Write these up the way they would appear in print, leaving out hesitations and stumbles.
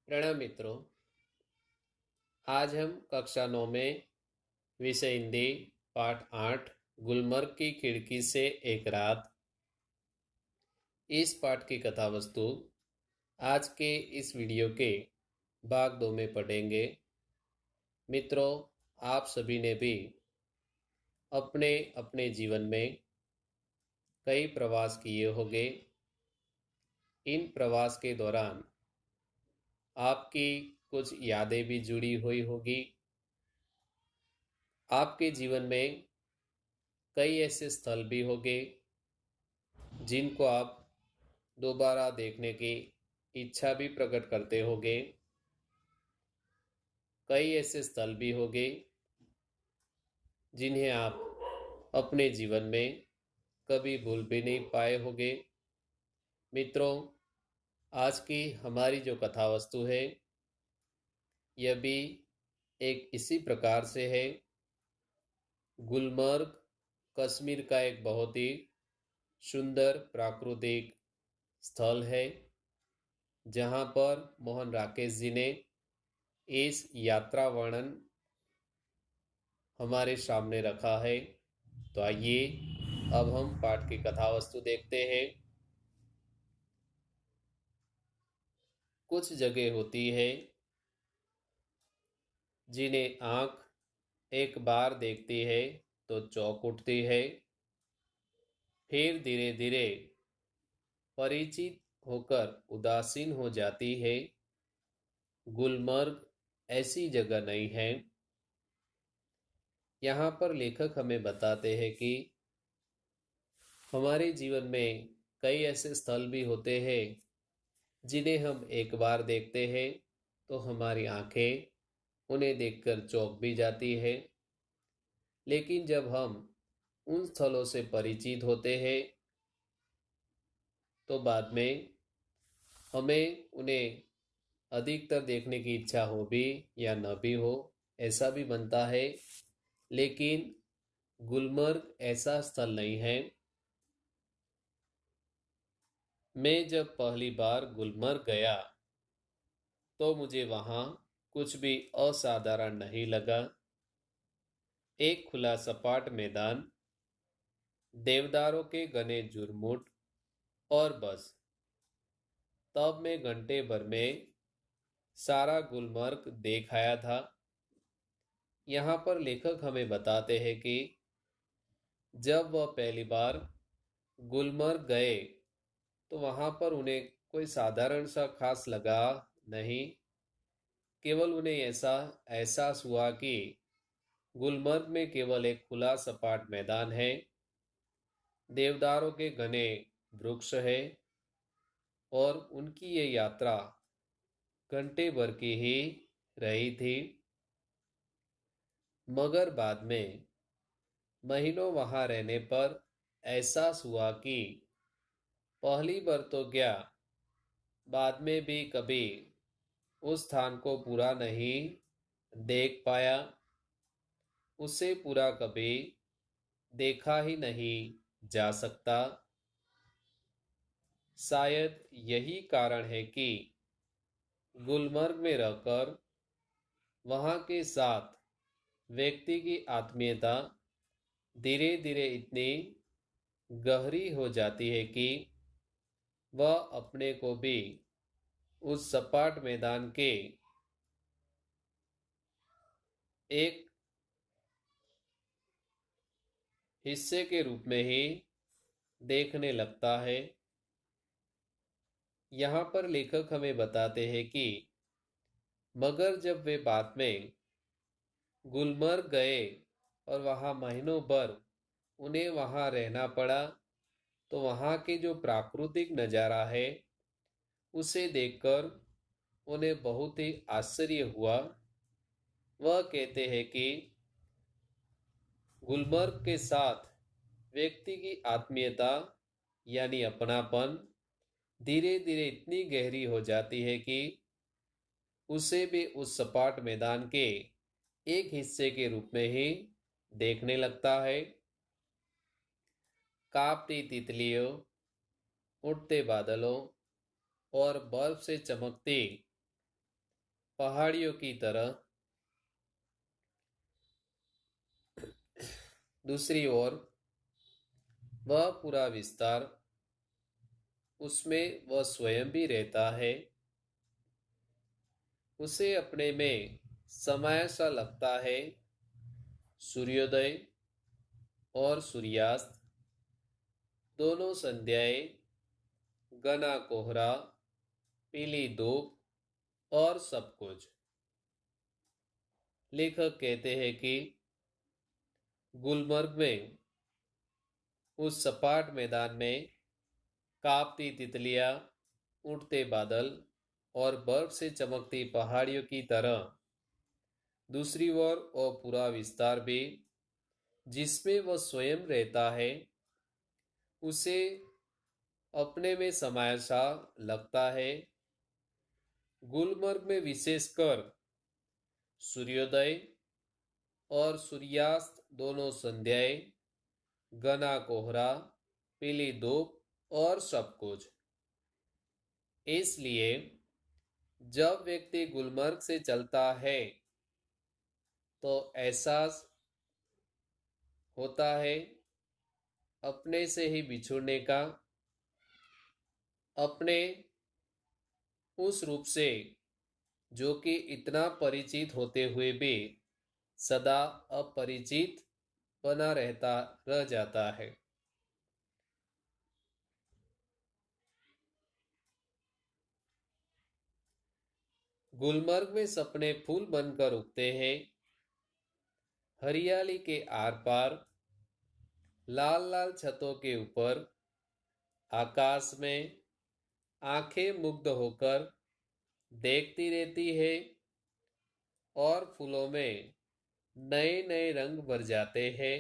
प्रणाम मित्रों। आज हम कक्षा 9 में विषय हिंदी पाठ 8 गुलमर्ग की खिड़की से एक रात, इस पाठ की कथा वस्तु आज के इस वीडियो के भाग 2 में पढ़ेंगे। मित्रों, आप सभी ने भी अपने अपने जीवन में कई प्रवास किए होंगे। इन प्रवास के दौरान आपकी कुछ यादें भी जुड़ी हुई होगी। आपके जीवन में कई ऐसे स्थल भी होंगे जिनको आप दोबारा देखने की इच्छा भी प्रकट करते होंगे। कई ऐसे स्थल भी होंगे जिन्हें आप अपने जीवन में कभी भूल भी नहीं पाए होंगे। मित्रों, आज की हमारी जो कथा वस्तु है यह भी एक इसी प्रकार से है। गुलमर्ग कश्मीर का एक बहुत ही सुंदर प्राकृतिक स्थल है, जहां पर मोहन राकेश जी ने इस यात्रा वर्णन हमारे सामने रखा है। तो आइए अब हम पाठ की कथा वस्तु देखते हैं। कुछ जगह होती है जिन्हें आंख एक बार देखती है तो चौंक उठती है, फिर धीरे धीरे परिचित होकर उदासीन हो जाती है। गुलमर्ग ऐसी जगह नहीं है। यहाँ पर लेखक हमें बताते हैं कि हमारे जीवन में कई ऐसे स्थल भी होते हैं जिन्हें हम एक बार देखते हैं तो हमारी आंखें उन्हें देखकर चौंक भी जाती है। लेकिन जब हम उन स्थलों से परिचित होते हैं तो बाद में हमें उन्हें अधिकतर देखने की इच्छा हो भी या न भी हो, ऐसा भी बनता है। लेकिन गुलमर्ग ऐसा स्थल नहीं है। मैं जब पहली बार गुलमर्ग गया तो मुझे वहां कुछ भी असाधारण नहीं लगा। एक खुला सपाट मैदान, देवदारों के घने झुरमुट और बस। तब मैं घंटे भर में सारा गुलमर्ग देख आया था। यहाँ पर लेखक हमें बताते हैं कि जब वह पहली बार गुलमर्ग गए तो वहां पर उन्हें कोई साधारण सा खास लगा नहीं। केवल उन्हें ऐसा एहसास हुआ कि गुलमर्ग में केवल एक खुला सपाट मैदान है, देवदारों के घने वृक्ष है और उनकी ये यात्रा घंटे भर की ही रही थी। मगर बाद में महीनों वहां रहने पर एहसास हुआ कि पहली बार तो क्या, बाद में भी कभी उस स्थान को पूरा नहीं देख पाया, उसे पूरा कभी देखा ही नहीं जा सकता। शायद यही कारण है कि गुलमर्ग में रहकर वहां के साथ व्यक्ति की आत्मीयता धीरे धीरे इतनी गहरी हो जाती है कि वह अपने को भी उस सपाट मैदान के एक हिस्से के रूप में ही देखने लगता है। यहाँ पर लेखक हमें बताते हैं कि मगर जब वे बाद में गुलमर्ग गए और वहां महीनों भर उन्हें वहां रहना पड़ा तो वहां के जो प्राकृतिक नजारा है उसे देखकर उन्हें बहुत ही आश्चर्य हुआ। वह कहते हैं कि गुलमर्ग के साथ व्यक्ति की आत्मीयता यानी अपनापन धीरे धीरे इतनी गहरी हो जाती है कि उसे भी उस सपाट मैदान के एक हिस्से के रूप में ही देखने लगता है। कांपती तितलियों, उड़ते बादलों और बर्फ से चमकती पहाड़ियों की तरह, दूसरी ओर वह पूरा विस्तार, उसमें वह स्वयं भी रहता है। उसे अपने में समाया सा लगता है। सूर्योदय और सूर्यास्त दोनों संध्याएं, घना कोहरा, पीली धूप और सब कुछ। लेखक कहते हैं कि गुलमर्ग में, उस सपाट मैदान में, कांपती तितलियां, उड़ते बादल और बर्फ से चमकती पहाड़ियों की तरह दूसरी ओर और पूरा विस्तार भी, जिसमें वह स्वयं रहता है, उसे अपने में समाया सा लगता है। गुलमर्ग में विशेषकर सूर्योदय और सूर्यास्त दोनों संध्याएं, घना कोहरा, पीली धूप और सब कुछ। इसलिए जब व्यक्ति गुलमर्ग से चलता है तो एहसास होता है अपने से ही बिछुड़ने का, अपने उस रूप से जो कि इतना परिचित होते हुए भी सदा अपरिचित बना रह जाता है। गुलमर्ग में सपने फूल बनकर उगते हैं। हरियाली के आर पार, लाल लाल छतों के ऊपर, आकाश में आंखें मुग्ध होकर देखती रहती है और फूलों में नए नए रंग भर जाते हैं।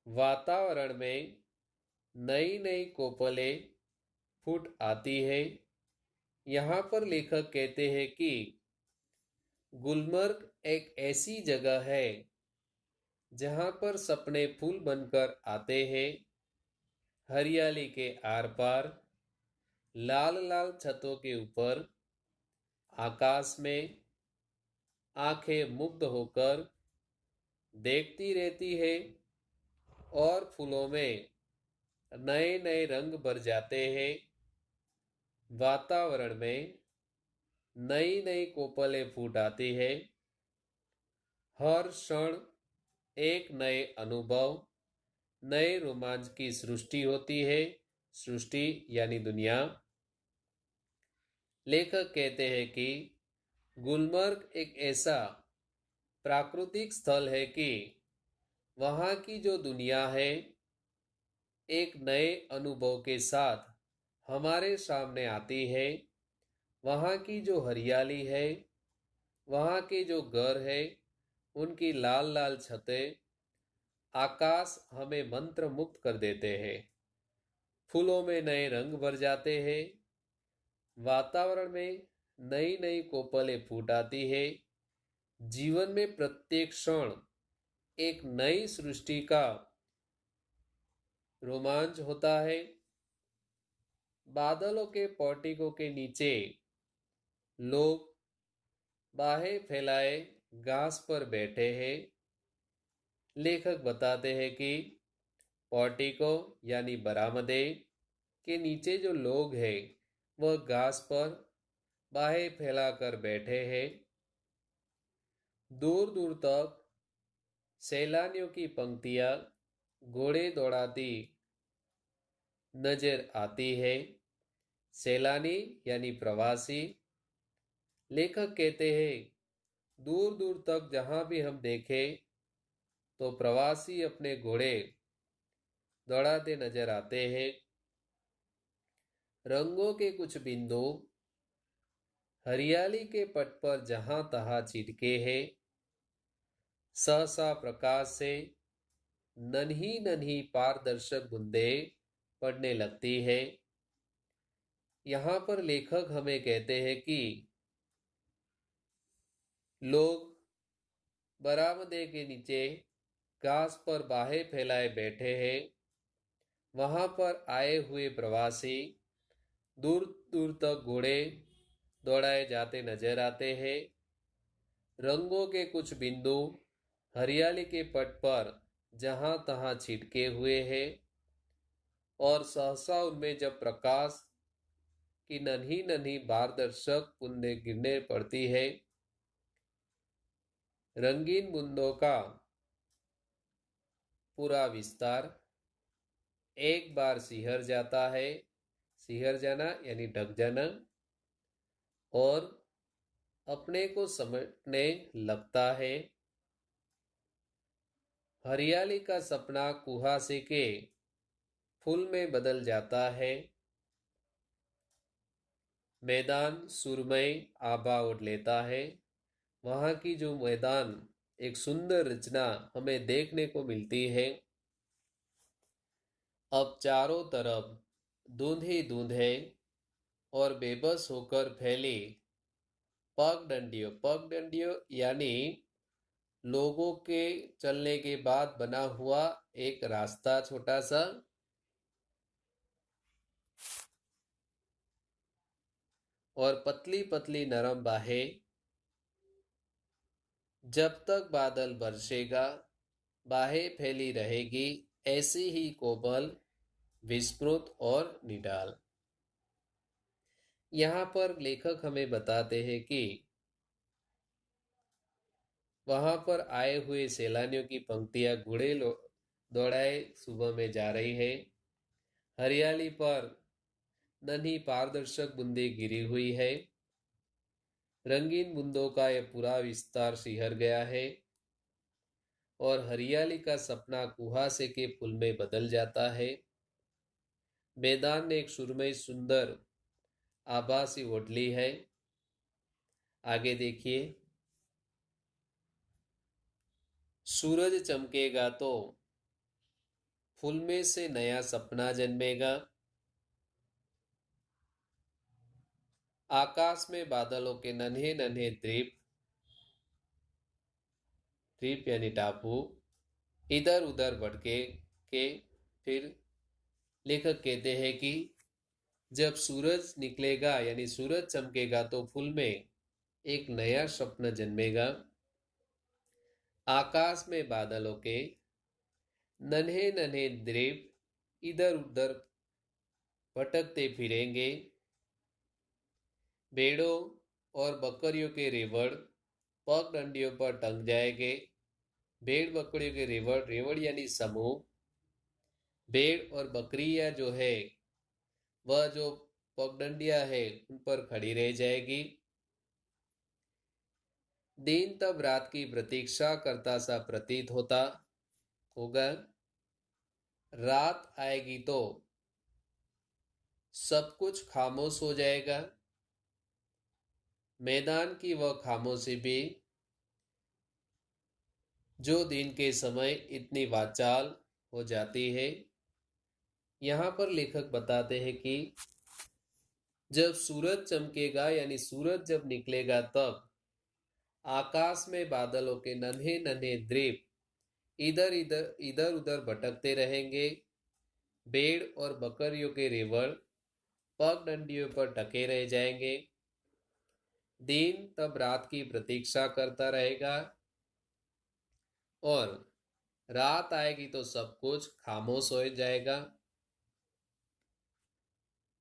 वातावरण में नई नई कोपलें फूट आती है। यहाँ पर लेखक कहते हैं कि गुलमर्ग एक ऐसी जगह है जहाँ पर सपने फूल बनकर आते हैं। हरियाली के आर पार, लाल लाल छतों के ऊपर, आकाश में आंखें मुग्ध होकर देखती रहती है और फूलों में नए नए रंग भर जाते हैं। वातावरण में नई नई कोपलें फूट आती है। हर क्षण एक नए अनुभव, नए रोमांच की सृष्टि होती है। सृष्टि यानी दुनिया। लेखक कहते हैं कि गुलमर्ग एक ऐसा प्राकृतिक स्थल है कि वहाँ की जो दुनिया है, एक नए अनुभव के साथ हमारे सामने आती है। वहाँ की जो हरियाली है, वहाँ के जो घर है, उनकी लाल लाल छतें, आकाश हमें मंत्र मुक्त कर देते हैं। फूलों में नए रंग भर जाते हैं। वातावरण में नई नई कोपलें फूट आती है। जीवन में प्रत्येक क्षण एक नई सृष्टि का रोमांच होता है। बादलों के पोर्टिको के नीचे लोग बाहें फैलाए घास पर बैठे हैं। लेखक बताते हैं कि पोर्टिको यानी बरामदे के नीचे जो लोग हैं, वह घास पर बाहें फैलाकर बैठे हैं। दूर दूर तक सैलानियों की पंक्तियां घोड़े दौड़ाती नजर आती है। सैलानी यानी प्रवासी। लेखक कहते हैं दूर दूर तक जहां भी हम देखें तो प्रवासी अपने घोड़े दौड़ाते नजर आते हैं। रंगों के कुछ बिंदु हरियाली के पट पर जहां तहां छिटके हैं। सहसा प्रकाश से नन्ही नन्ही पारदर्शक बूंदें पड़ने लगती है। यहाँ पर लेखक हमें कहते हैं कि लोग बरामदे के नीचे घास पर बाहें फैलाए बैठे हैं। वहां पर आए हुए प्रवासी दूर दूर तक घोड़े दौड़ाए जाते नजर आते हैं। रंगों के कुछ बिंदु हरियाली के पट पर जहां तहां छिटके हुए हैं और सहसा उनमें जब प्रकाश की नन्ही नन्ही पारदर्शक बूंदें गिरने पड़ती है, रंगीन बूंदों का पूरा विस्तार एक बार सिहर जाता है। सिहर जाना यानी ढक जाना, और अपने को समेटने लगता है। हरियाली का सपना कुहासे के फूल में बदल जाता है। मैदान सुरमई आभा ओढ़ लेता है। वहां की जो मैदान एक सुंदर रचना हमें देखने को मिलती है। अब चारों तरफ धुंध ही धुंध है और बेबस होकर फैली पगडंडियों यानी लोगों के चलने के बाद बना हुआ एक रास्ता छोटा सा, और पतली पतली नरम बाहें। जब तक बादल बरसेगा बाहें फैली रहेगी, ऐसी ही कोमल, विस्मृत और निडाल। यहाँ पर लेखक हमें बताते हैं कि वहां पर आए हुए सैलानियों की पंक्तियां घोड़े दौड़ाए सुबह में जा रही है। हरियाली पर नन्ही पारदर्शक बूंदें गिरी हुई है। रंगीन बूंदों का यह पूरा विस्तार सिहर गया है और हरियाली का सपना कुहासे के फूल में बदल जाता है। मैदान ने एक सुरमई सुंदर आभासी ओढ़ ली है। आगे देखिए, सूरज चमकेगा तो फूल में से नया सपना जन्मेगा। आकाश में बादलों के नन्हे नन्हे द्वीप द्वीप यानी टापू इधर उधर भटके के फिर लेखक कहते हैं कि जब सूरज निकलेगा यानी सूरज चमकेगा तो फूल में एक नया स्वप्न जन्मेगा। आकाश में बादलों के नन्हे नन्हे द्वीप इधर उधर भटकते फिरेंगे। भेड़ों और बकरियों के रेवड़ पगडंडियों पर टंग जाएंगे। भेड़ बकरियों के रेवड़, रेवड़ यानी समूह, भेड़ और बकरियां जो है वह जो पगडंडियां है उन पर खड़ी रह जाएगी। दिन तब रात की प्रतीक्षा करता सा प्रतीत होता होगा। रात आएगी तो सब कुछ खामोश हो जाएगा। मैदान की वह खामोशी भी जो दिन के समय इतनी वाचाल हो जाती है। यहाँ पर लेखक बताते हैं कि जब सूरज चमकेगा यानी सूरज जब निकलेगा तब आकाश में बादलों के नन्हे नन्हे द्वीप इधर उधर भटकते रहेंगे। भेड़ और बकरियों के रेवड़ पगडंडियों पर ढके रह जाएंगे। दिन तब रात की प्रतीक्षा करता रहेगा और रात आएगी तो सब कुछ खामोश हो जाएगा।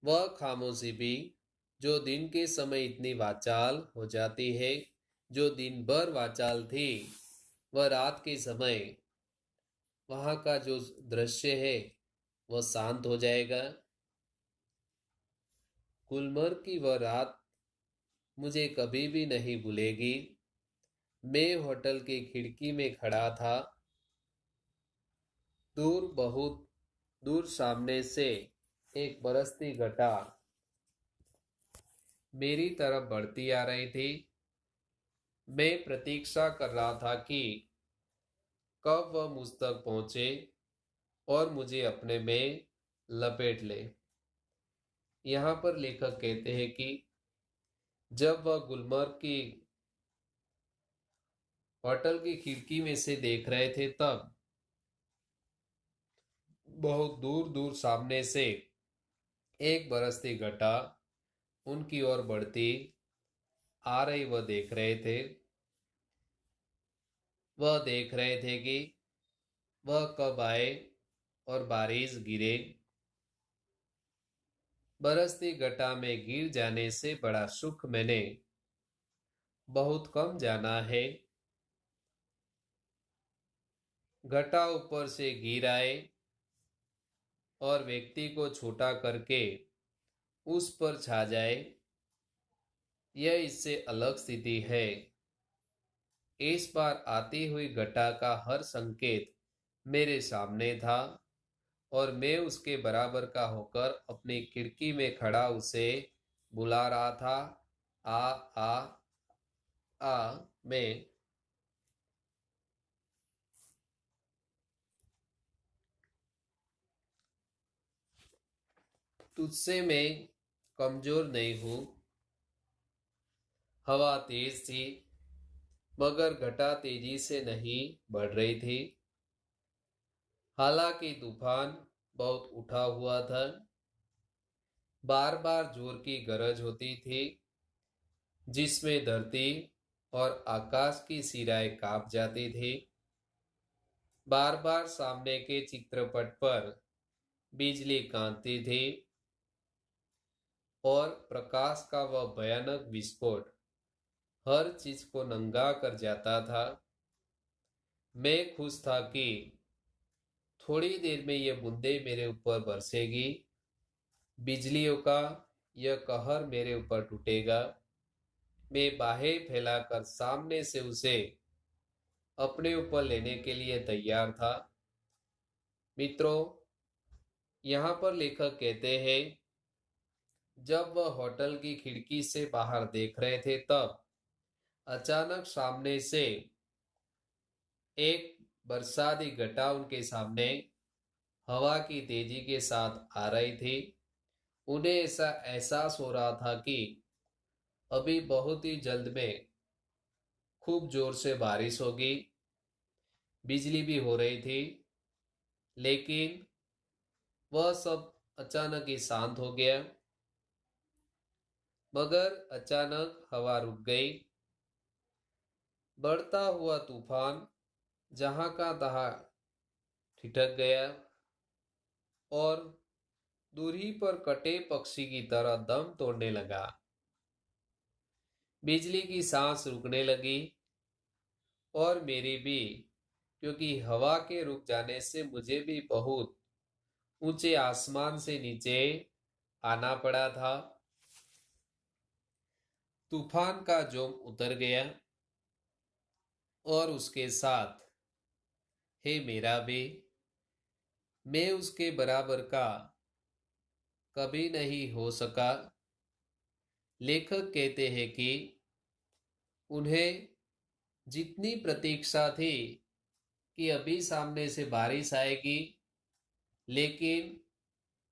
वह खामोशी भी जो दिन के समय इतनी वाचाल हो जाती है, जो दिन भर वाचाल थी, वह रात के समय वहां का जो दृश्य है वह शांत हो जाएगा। गुलमर्ग की वह रात मुझे कभी भी नहीं भूलेगी। मैं होटल की खिड़की में खड़ा था। दूर, बहुत दूर सामने से एक बरसती घटा मेरी तरफ बढ़ती आ रही थी। मैं प्रतीक्षा कर रहा था कि कब वह मुझ तक पहुंचे और मुझे अपने में लपेट ले। यहाँ पर लेखक कहते हैं कि जब वह गुलमर्ग की होटल की खिड़की में से देख रहे थे तब बहुत दूर दूर सामने से एक बरसती घटा उनकी ओर बढ़ती आ रही वह देख रहे थे। वह देख रहे थे कि वह कब आए और बारिश गिरे। बरसती घटा में गिर जाने से बड़ा सुख मैंने बहुत कम जाना है। घटा ऊपर से गिर आए और व्यक्ति को छोटा करके उस पर छा जाए, यह इससे अलग स्थिति है। इस बार आती हुई घटा का हर संकेत मेरे सामने था और मैं उसके बराबर का होकर अपनी खिड़की में खड़ा उसे बुला रहा था। आ आ आ मैं तुझसे मैं कमजोर नहीं हूं। हवा तेज थी मगर घटा तेजी से नहीं बढ़ रही थी। हालांकि तूफान बहुत उठा हुआ था। बार बार जोर की गरज होती थी जिसमें धरती और आकाश की सिराएं कांप जाती थी। बार बार सामने के चित्रपट पर बिजली कांपती थी और प्रकाश का वह भयानक विस्फोट हर चीज को नंगा कर जाता था। मैं खुश था कि थोड़ी देर में ये बूंदें मेरे ऊपर बरसेगी। बिजलियों का यह कहर मेरे ऊपर टूटेगा। मैं बाहें फैलाकर सामने से उसे अपने ऊपर लेने के लिए तैयार था। मित्रों, यहाँ पर लेखक कहते हैं, जब वह होटल की खिड़की से बाहर देख रहे थे तब अचानक सामने से एक बरसाती घटा उनके सामने हवा की तेजी के साथ आ रही थी। उन्हें ऐसा एहसास हो रहा था कि अभी बहुत ही जल्द में खूब जोर से बारिश होगी। बिजली भी हो रही थी, लेकिन वह सब अचानक ही शांत हो गया। मगर अचानक हवा रुक गई। बढ़ता हुआ तूफान जहां का तहां ठिठक गया और दूरी पर कटे पक्षी की तरह दम तोड़ने लगा। बिजली की सांस रुकने लगी और मेरी भी, क्योंकि हवा के रुक जाने से मुझे भी बहुत ऊंचे आसमान से नीचे आना पड़ा था। तूफान का जोम उतर गया और उसके साथ हे मेरा भी। मैं उसके बराबर का कभी नहीं हो सका। लेखक कहते हैं कि उन्हें जितनी प्रतीक्षा थी कि अभी सामने से बारिश आएगी, लेकिन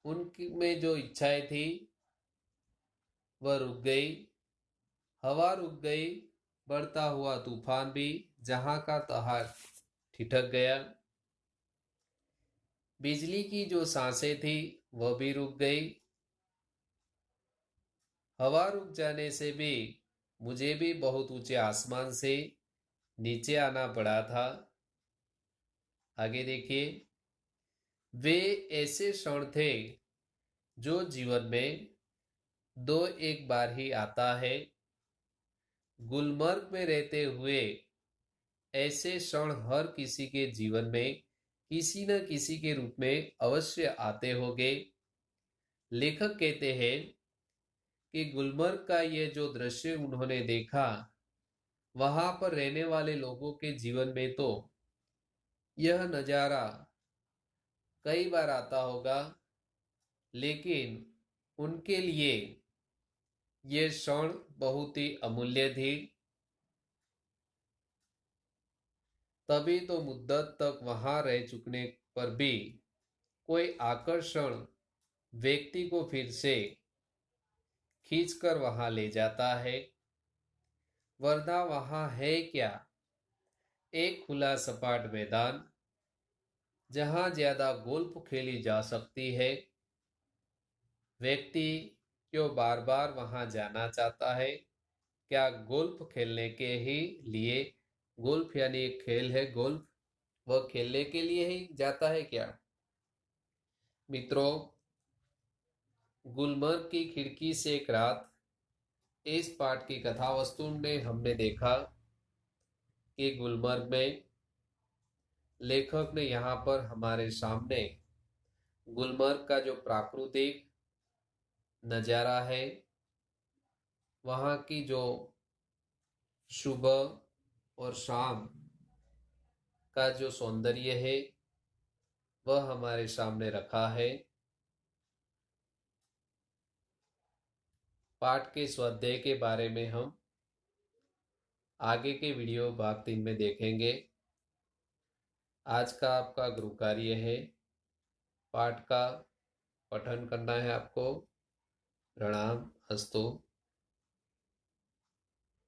उनकी में जो इच्छाएं थी वह रुक गई। हवा रुक गई। बढ़ता हुआ तूफान भी जहां का तहां ठिठक गया। बिजली की जो सांसें थी वह भी रुक गई। हवा रुक जाने से भी मुझे भी बहुत ऊंचे आसमान से नीचे आना पड़ा था। आगे देखिए, वे ऐसे क्षण थे जो जीवन में दो एक बार ही आता है। गुलमर्ग में रहते हुए ऐसे क्षण हर किसी के जीवन में किसी न किसी के रूप में अवश्य आते होंगे। लेखक कहते हैं कि गुलमर्ग का ये जो दृश्य उन्होंने देखा, वहां पर रहने वाले लोगों के जीवन में तो यह नजारा कई बार आता होगा, लेकिन उनके लिए ये क्षण बहुत ही अमूल्य थी। तभी तो मुद्दत तक वहां रह चुकने पर भी कोई आकर्षण व्यक्ति को फिर से खींचकर वहां ले जाता है। वरना वहां है क्या? एक खुला सपाट मैदान जहां ज्यादा गोल्फ खेली जा सकती है। व्यक्ति क्यों बार बार वहां जाना चाहता है? क्या गोल्फ खेलने के ही लिए, गोल्फ यानी एक खेल है गोल्फ, वह खेलने के लिए ही जाता है क्या? मित्रों, गुलमर्ग की खिड़की से एक रात, इस पाठ की कथा वस्तु में हमने देखा कि गुलमर्ग में लेखक ने यहाँ पर हमारे सामने गुलमर्ग का जो प्राकृतिक नज़ारा है, वहाँ की जो सुबह और शाम का जो सौंदर्य है, वह हमारे सामने रखा है। पाठ के स्वाध्याय के बारे में हम आगे के वीडियो भाग 3 में देखेंगे। आज का आपका गृह कार्य है, पाठ का पठन करना है आपको। प्रणाम, अस्तु।